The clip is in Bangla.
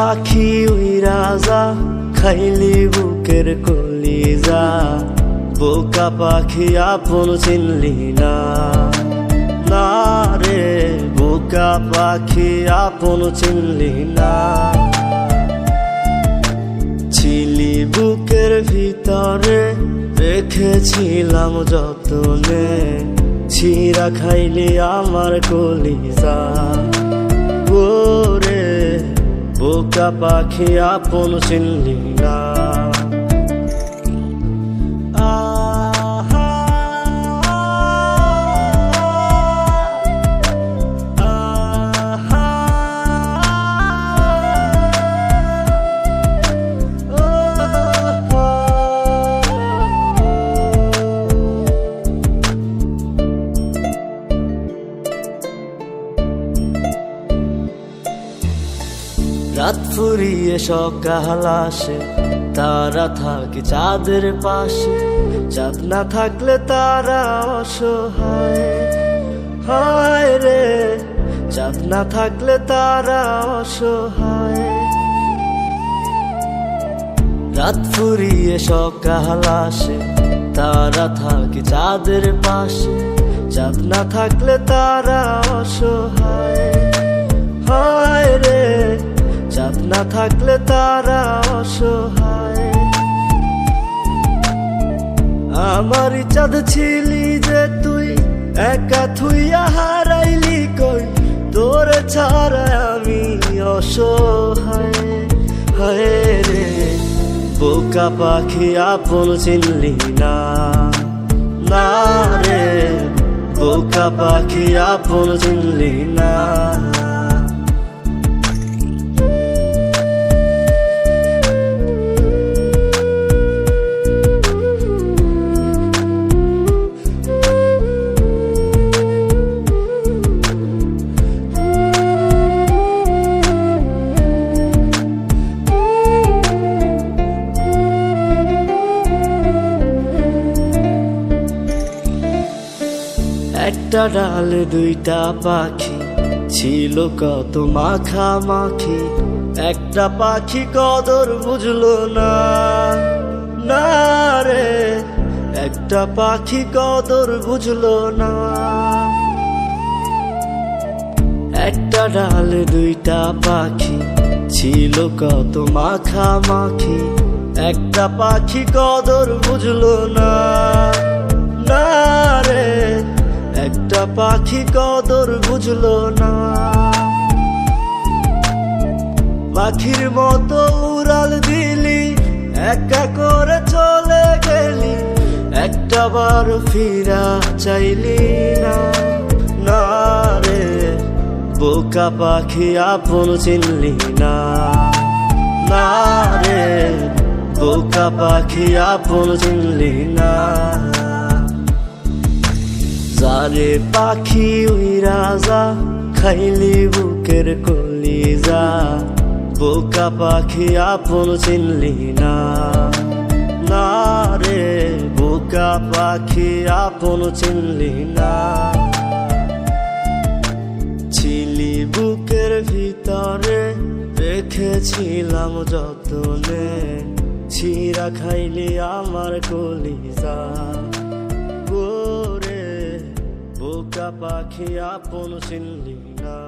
পাখি উইরা যা খাইলি বুকের কলিজা, বোকা পাখি আপন চিনলি না, না রে বোকা পাখি আপন চিনলি না। ছিলি বুকের ভিতরে রেখেছিলাম যতনে, ছিঁড়া খাইলি আমার কলিজা, ওরে বোকা পাখি আপন চিনলি না। রাত ফুরিয়ে সকাল আসে, তারা থাকে চাঁদের পাশে, চাঁদ না থাকলে তারা অসহায়, হায় রে চাঁদ না থাকলে তারা অসহায়। রাত ফুরিয়ে সকাল আসে, তারা থাকে চাঁদের পাশে, চাঁদ না থাকলে তারা অসহায়, হায় রে চাঁদ না থাকলে তারা অসহায়। আমার চাঁদ ছিলি যে তুই, একা থুইয়া হারাইলি কই, তোর ছাড়া আমি অসহায়, হায় রে বোকা পাখি আপন চিনলি না, না রে বোকা পাখি আপন চিনলি না। একটা ডালে দুইটা পাখি, ছিল কত মাখামাখি, একটা পাখি কদর বুঝলো না, না রে একটা পাখি কদর বুঝলো না। একটা ডালে দুইটা পাখি, ছিল কত মাখামাখি, একটা পাখি কদর বুঝলো না, না রে একটা পাখি কদর বুঝলো না। পাখির মতো উড়াল দিলি, একা করে চলে গেলি, একটা বার ফিরা চাইলি না, না রে বোকা পাখি আপন চিনলি না, না রে বোকা পাখি আপন চিনলি না। যারে পাখি উইরা যা খাইলি বুকের কলিজা, বোকা পাখি আপন চিনলি না, না রে বোকা পাখি আপন চিনলি না। ছিলি বুকের ভিতরে রেখেছিলাম যতনে, ছিঁড়া খাইলি আমার কলিজা, ওরে বোকা পাখি আপন চিনলি না।